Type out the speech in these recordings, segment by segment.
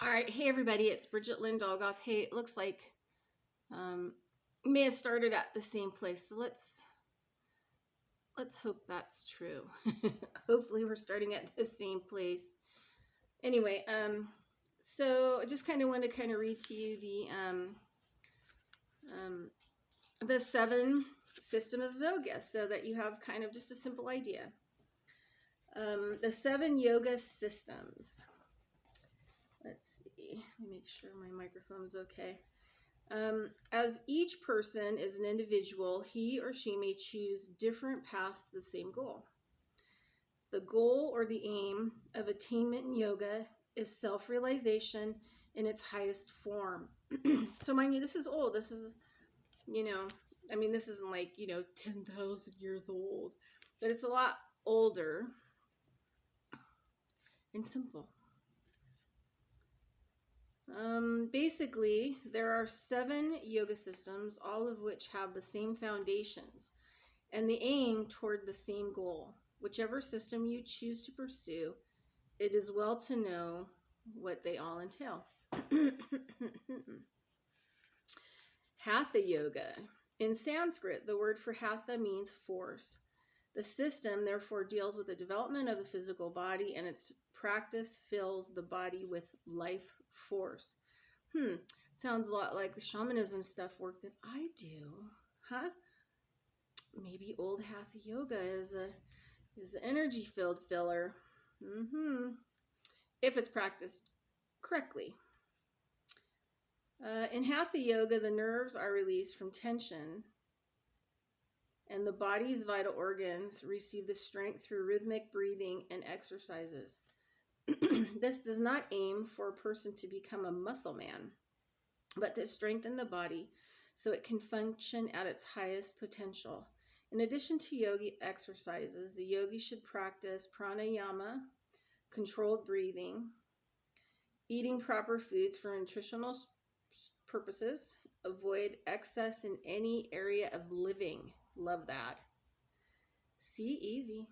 All right, hey everybody, it's Bridget Lynn Dolgoff. Hey, it looks like may have started at the same place, so let's hope that's true. Hopefully, we're starting at the same place. Anyway, so I just kind of want to read to you the 7 systems of yoga, so that you have kind of just a simple idea. The 7 yoga systems. Let's see. Let me make sure my microphone's okay. As each person is an individual, he or she may choose different paths to the same goal. The goal or the aim of attainment in yoga is self-realization in its highest form. So mind you, this is old. This is, this isn't like, 10,000 years old, but it's a lot older and simple. Basically, there are 7 yoga systems, all of which have the same foundations and the aim toward the same goal. Whichever system you choose to pursue, it is well to know what they all entail. Hatha Yoga. In Sanskrit, the word for hatha means force. The system, therefore, deals with the development of the physical body, and its practice fills the body with life force. Sounds a lot like the shamanism stuff work that I do, huh? Maybe old Hatha Yoga is an energy-filled filler, if it's practiced correctly. In Hatha Yoga, the nerves are released from tension, and the body's vital organs receive the strength through rhythmic breathing and exercises. This does not aim for a person to become a muscle man, but to strengthen the body so it can function at its highest potential. In addition to yogi exercises, the yogi should practice pranayama, controlled breathing, eating proper foods for nutritional purposes, avoid excess in any area of living. Love that. See, easy.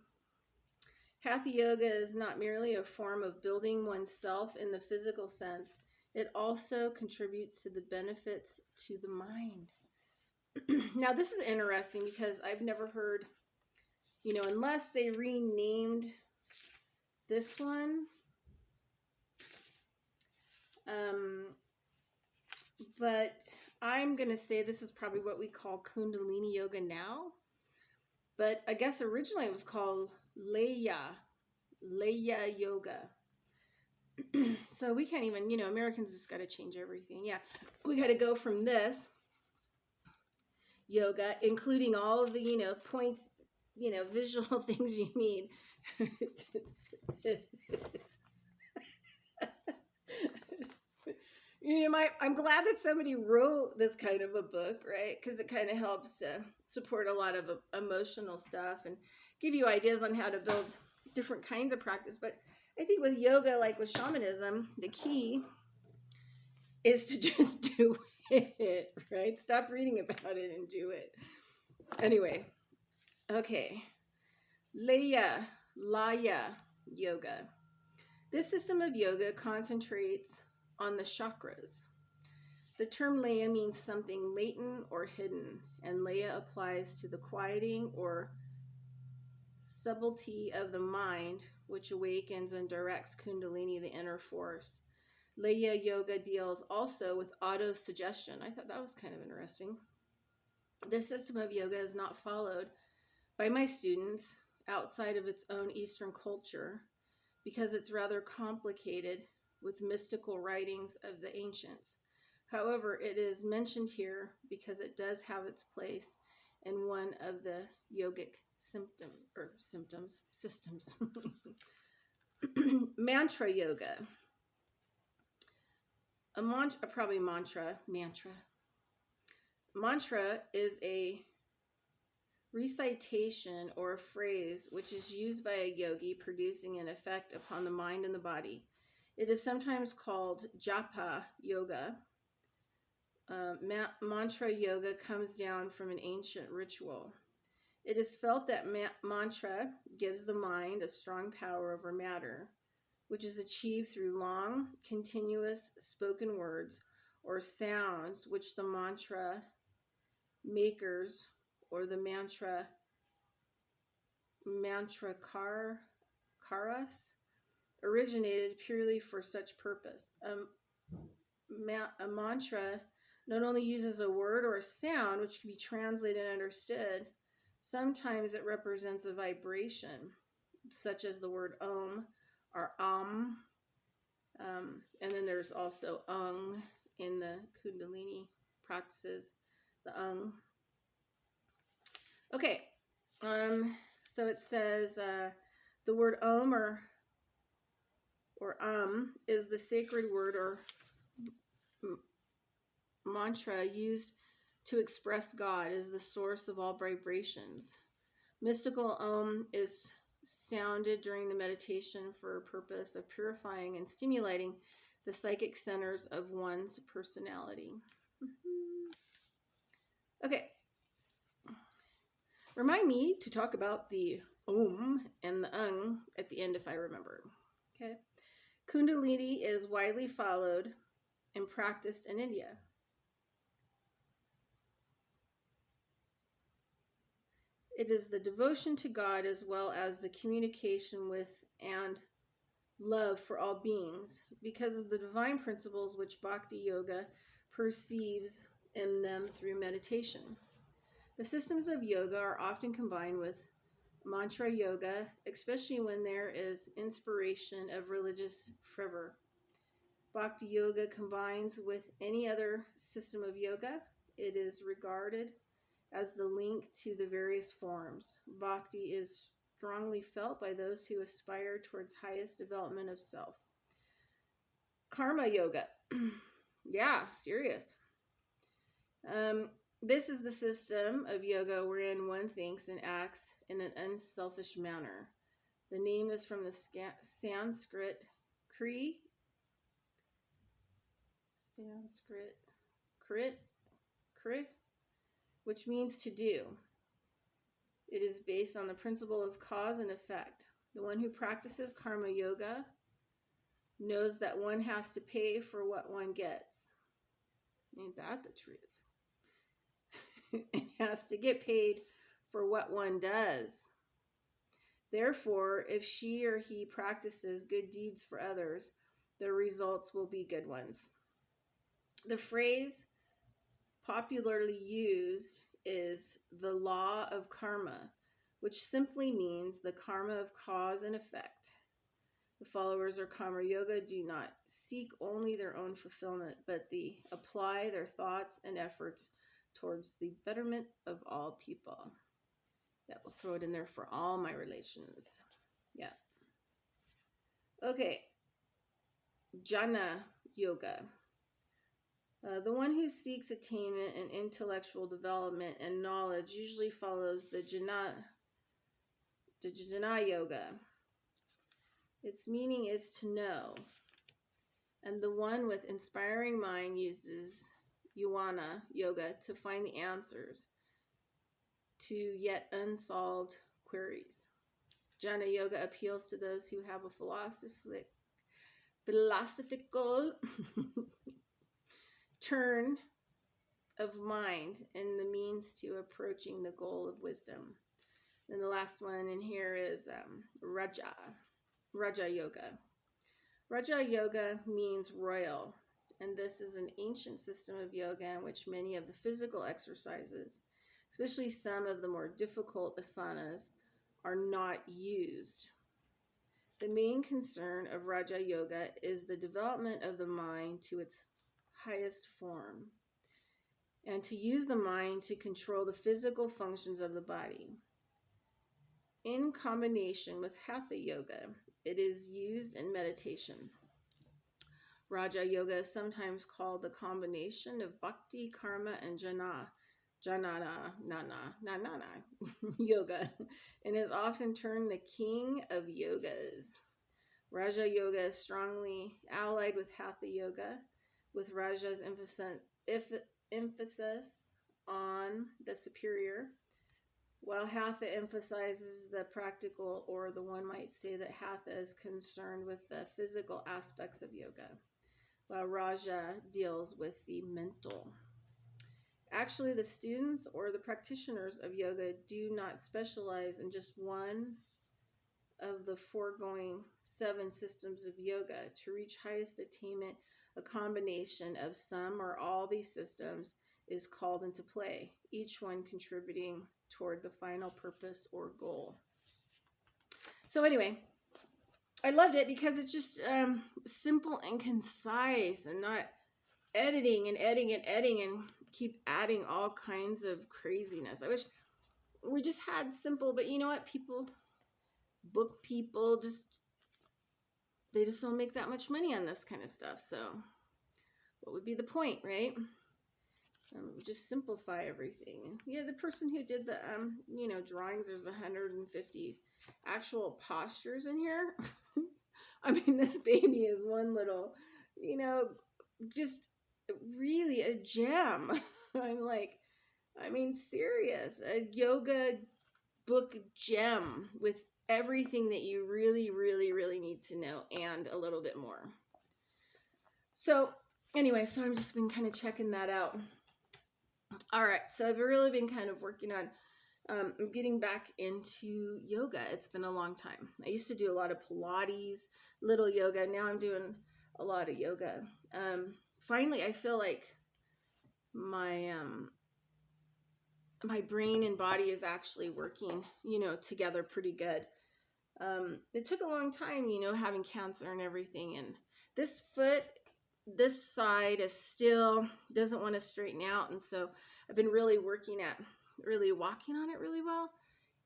Hatha Yoga is not merely a form of building oneself in the physical sense. It also contributes to the benefits to the mind. Now, this is interesting because I've never heard, unless they renamed this one. But I'm going to say this is probably what we call Kundalini Yoga now. But I guess originally it was called Laya Yoga. So we can't even, Americans just got to change everything. Yeah, we got to go from this yoga, including all of the, points, visual things you need. I'm glad that somebody wrote this kind of a book, right? Because it kind of helps to support a lot of emotional stuff and give you ideas on how to build different kinds of practice. But I think with yoga, like with shamanism, the key is to just do it, right? Stop reading about it and do it. Anyway, okay. Laya Yoga. This system of yoga concentrates on the chakras. The term Laya means something latent or hidden, and Laya applies to the quieting or subtlety of the mind, which awakens and directs Kundalini, the inner force. Laya Yoga deals also with auto-suggestion. I thought that was kind of interesting. This system of yoga is not followed by my students outside of its own Eastern culture because it's rather complicated with mystical writings of the ancients. However, it is mentioned here because it does have its place in one of the yogic systems. Mantra yoga. Mantra is a recitation or a phrase which is used by a yogi, producing an effect upon the mind and the body. It is sometimes called japa yoga. Mantra yoga comes down from an ancient ritual. It is felt that mantra gives the mind a strong power over matter, which is achieved through long, continuous spoken words or sounds, which the mantra makers or the mantrakaras originated purely for such purpose. A mantra not only uses a word or a sound which can be translated and understood, sometimes it represents a vibration, such as the word om or and then there's also ung in the Kundalini practices, the ung. Okay, so it says the word om or is the sacred word or mantra used to express God as the source of all vibrations. Mystical om is sounded during the meditation for a purpose of purifying and stimulating the psychic centers of one's personality. Okay. Remind me to talk about the om and the ung at the end if I remember. Okay. Kundalini is widely followed and practiced in India. It is the devotion to God as well as the communication with and love for all beings because of the divine principles which Bhakti Yoga perceives in them through meditation. The systems of yoga are often combined with mantra yoga, especially when there is inspiration of religious fervor. Bhakti Yoga combines with any other system of yoga. It is regarded as the link to the various forms. Bhakti is strongly felt by those who aspire towards highest development of self. Karma Yoga. Yeah, serious. This is the system of yoga wherein one thinks and acts in an unselfish manner. The name is from the Sanskrit krit, which means to do. It is based on the principle of cause and effect. The one who practices karma yoga knows that one has to pay for what one gets. Ain't that the truth? It has to get paid for what one does. Therefore, if she or he practices good deeds for others, the results will be good ones. The phrase popularly used is the law of karma, which simply means the karma of cause and effect. The followers of karma yoga do not seek only their own fulfillment, but they apply their thoughts and efforts towards the betterment of all people. Yeah, we'll throw it in there for all my relations. Yeah. Okay. Jnana yoga. The one who seeks attainment and intellectual development and knowledge usually follows the Jnana yoga. Its meaning is to know. And the one with inspiring mind uses Jnana yoga to find the answers to yet unsolved queries. Jnana yoga appeals to those who have a philosophical turn of mind and the means to approaching the goal of wisdom. And the last one in here is Raja yoga. Raja yoga means royal, and this is an ancient system of yoga in which many of the physical exercises, especially some of the more difficult asanas, are not used. The main concern of Raja yoga is the development of the mind to its highest form, and to use the mind to control the physical functions of the body. In combination with Hatha yoga, it is used in meditation. Raja yoga is sometimes called the combination of bhakti, karma, and jnana yoga, and is often termed the king of yogas. Raja yoga is strongly allied with Hatha yoga, with Raja's emphasis on the superior, while Hatha emphasizes the practical, or the one might say that Hatha is concerned with the physical aspects of yoga, while Raja deals with the mental. Actually, the students or the practitioners of yoga do not specialize in just one of the foregoing 7 systems of yoga. To reach highest attainment, a combination of some or all these systems is called into play, each one contributing toward the final purpose or goal. So anyway, I loved it because it's just simple and concise, and not editing and keep adding all kinds of craziness. I wish we just had simple, but you know what? Book people they just don't make that much money on this kind of stuff. So what would be the point, right? Just simplify everything. And yeah, the person who did the drawings, there's 150 actual postures in here. I mean, this baby is one little, just really a gem. I'm like, serious, a yoga book gem with everything that you really, really, really need to know, and a little bit more. So anyway, so I've just been kind of checking that out. All right, so I've really been kind of working on getting back into yoga. It's been a long time. I used to do a lot of Pilates, little yoga. Now I'm doing a lot of yoga. Finally, I feel like my brain and body is actually working, together pretty good. It took a long time, having cancer and everything. And this foot, this side is still doesn't want to straighten out. And so I've been really working at really walking on it really well.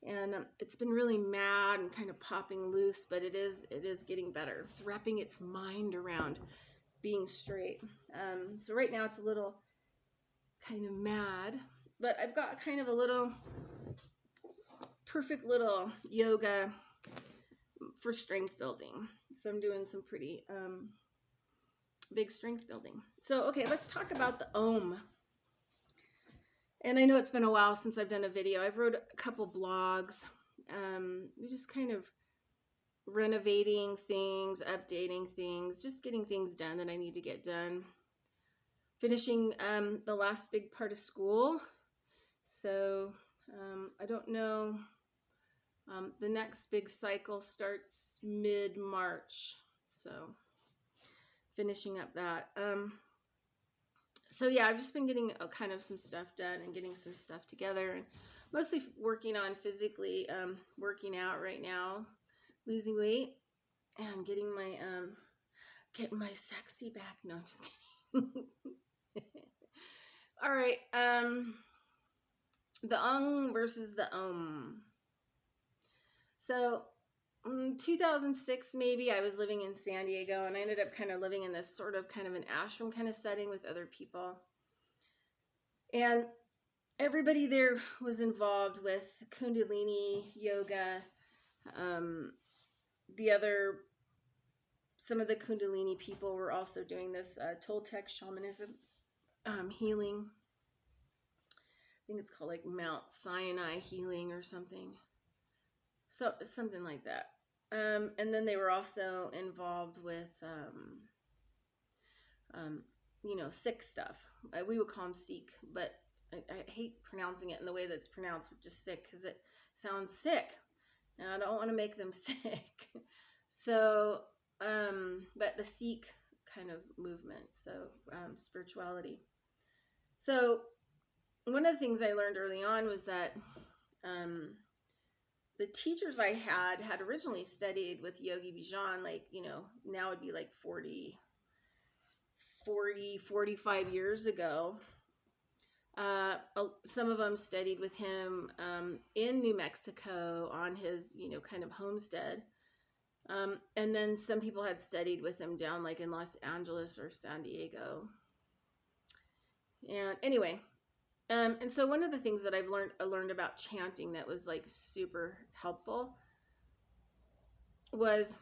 And it's been really mad and kind of popping loose, but it is getting better. It's wrapping its mind around being straight. So right now it's a little kind of mad, but I've got kind of a little perfect little yoga for strength building. So I'm doing some pretty big strength building. So, okay, let's talk about the Om. And I know it's been a while since I've done a video. I've wrote a couple blogs. We just kind of renovating things, updating things, just getting things done that I need to get done. Finishing the last big part of school. So I don't know. The next big cycle starts mid-March. So finishing up that. So yeah, I've just been getting kind of some stuff done and getting some stuff together, and mostly working on physically, working out right now, losing weight, and getting my sexy back. No, I'm just kidding. All right. The Ung versus the Om. So 2006, maybe, I was living in San Diego, and I ended up kind of living in this sort of kind of an ashram kind of setting with other people. And everybody there was involved with Kundalini yoga. Some of the Kundalini people were also doing this Toltec shamanism healing. I think it's called like Mount Sinai healing or something. So something like that. And then they were also involved with, Sikh stuff. We would call them Sikh, but I hate pronouncing it in the way that's pronounced, just Sikh, because it sounds sick, and I don't want to make them sick. So, but the Sikh kind of movement, so spirituality. So one of the things I learned early on was that the teachers I had originally studied with Yogi Bhajan, now it'd be like 45 years ago. Some of them studied with him in New Mexico on his, kind of homestead. And then some people had studied with him down like in Los Angeles or San Diego. And anyway, and so one of the things that I learned about chanting that was like super helpful was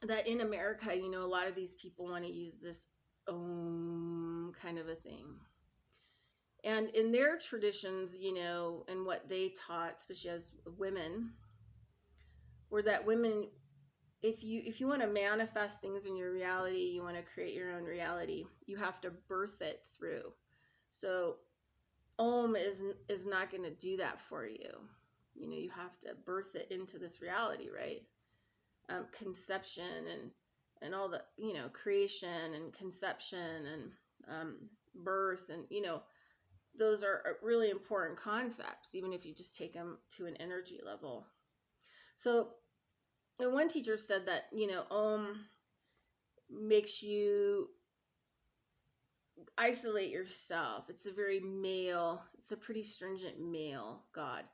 that in America, a lot of these people want to use this Om kind of a thing. And in their traditions, you know, and what they taught, especially as women, were that women, if you want to manifest things in your reality, you want to create your own reality, you have to birth it through. So Om is not going to do that for you. You know, you have to birth it into this reality, right? Conception and all the, you know, creation and conception and birth, and you know, those are really important concepts, even if you just take them to an energy level. So, and one teacher said that, you know, Om makes you isolate yourself. It's a very male, it's a pretty stringent male god.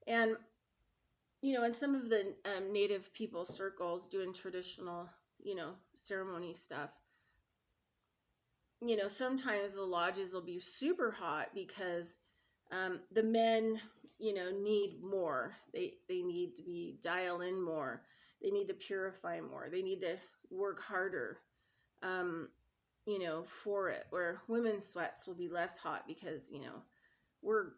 And, you know, in some of the native people circles doing traditional, you know, ceremony stuff, you know, sometimes the lodges will be super hot because the men, you know, need more. They need to be dial in more. They need to purify more. They need to work harder, you know, for it. Where women's sweats will be less hot because, you know, we're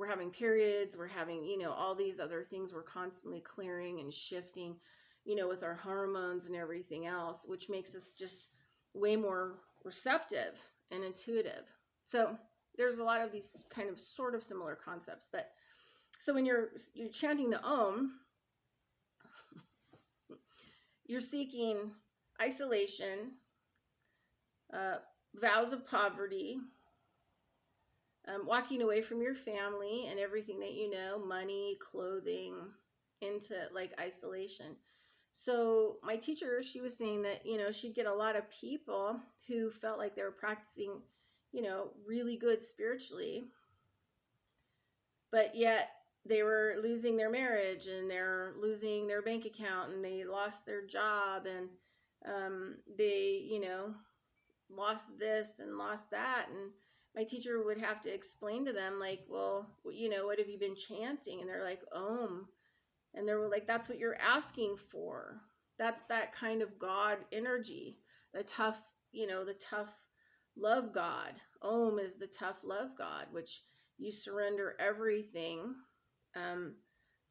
having periods. We're having, you know, all these other things. We're constantly clearing and shifting, you know, with our hormones and everything else, which makes us just way more receptive and intuitive. So there's a lot of these kind of sort of similar concepts. But so when you're chanting the Om, you're seeking isolation, vows of poverty, walking away from your family and everything that you know, money, clothing, into like isolation. So my teacher, she was saying that, you know, she'd get a lot of people who felt like they were practicing, you know, really good spiritually, but yet they were losing their marriage and they're losing their bank account and they lost their job and they, you know, lost this and lost that. And my teacher would have to explain to them, like, well, you know, what have you been chanting? And they're like, Om. And they were like, that's what you're asking for. That's that kind of God energy, the tough, you know, the tough love God. Om is the tough love God, which you surrender everything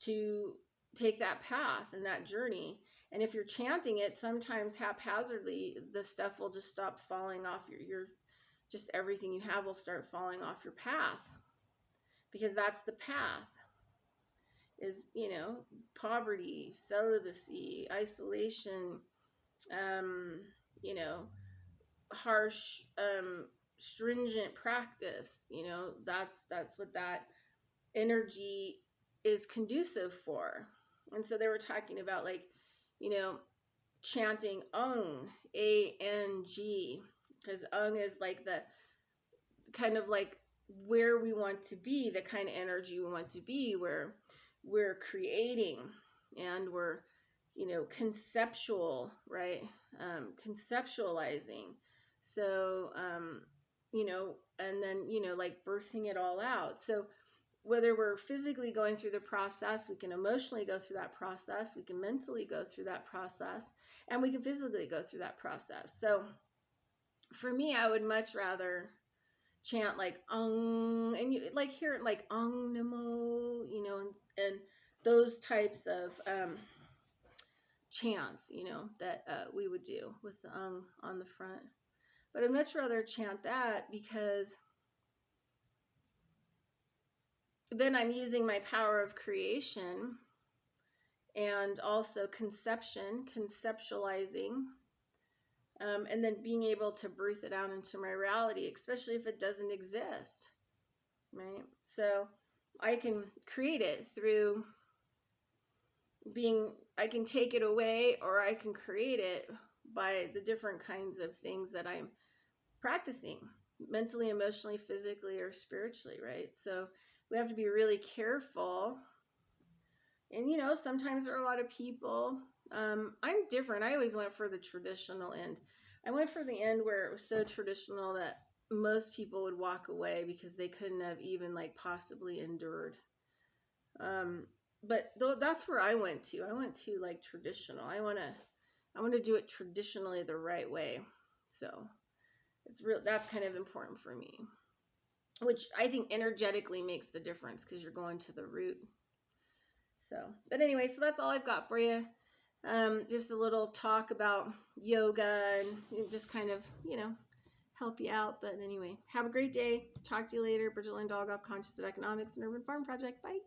to take that path and that journey. And if you're chanting it, sometimes haphazardly, the stuff will just stop falling off your just everything you have will start falling off your path, because that's the path. Is, you know, poverty, celibacy, isolation, you know, harsh, stringent practice. You know, that's what that energy is conducive for. And so they were talking about, like, you know, chanting Ung, A-N-G, because Ung is like the kind of like where we want to be, the kind of energy we want to be, where we're creating and we're, you know, conceptual, right? Conceptualizing. So, you know, and then, you know, like birthing it all out. So whether we're physically going through the process, we can emotionally go through that process, we can mentally go through that process, and we can physically go through that process. So for me, I would much rather chant like and you like hear it like namo, you know, and those types of chants, you know, that we would do with the on the front. But I'd much rather chant that, because then I'm using my power of creation and also conceptualizing, and then being able to birth it out into my reality, especially if it doesn't exist, right? So I can create it through I can take it away, or I can create it by the different kinds of things that I'm practicing mentally, emotionally, physically, or spiritually, right? So we have to be really careful. And, you know, sometimes there are a lot of people, I'm different. I always went for the traditional end. I went for the end where it was so traditional that most people would walk away because they couldn't have even like possibly endured. But that's where I went to. I went to like traditional. I want to do it traditionally the right way. So That's kind of important for me, which I think energetically makes the difference because you're going to the root. So, but anyway, so that's all I've got for you. Just a little talk about yoga and just kind of, help you out. But anyway, have a great day. Talk to you later. Bridget Lynn Dolgoff, Conscious of Economics and Urban Farm Project. Bye.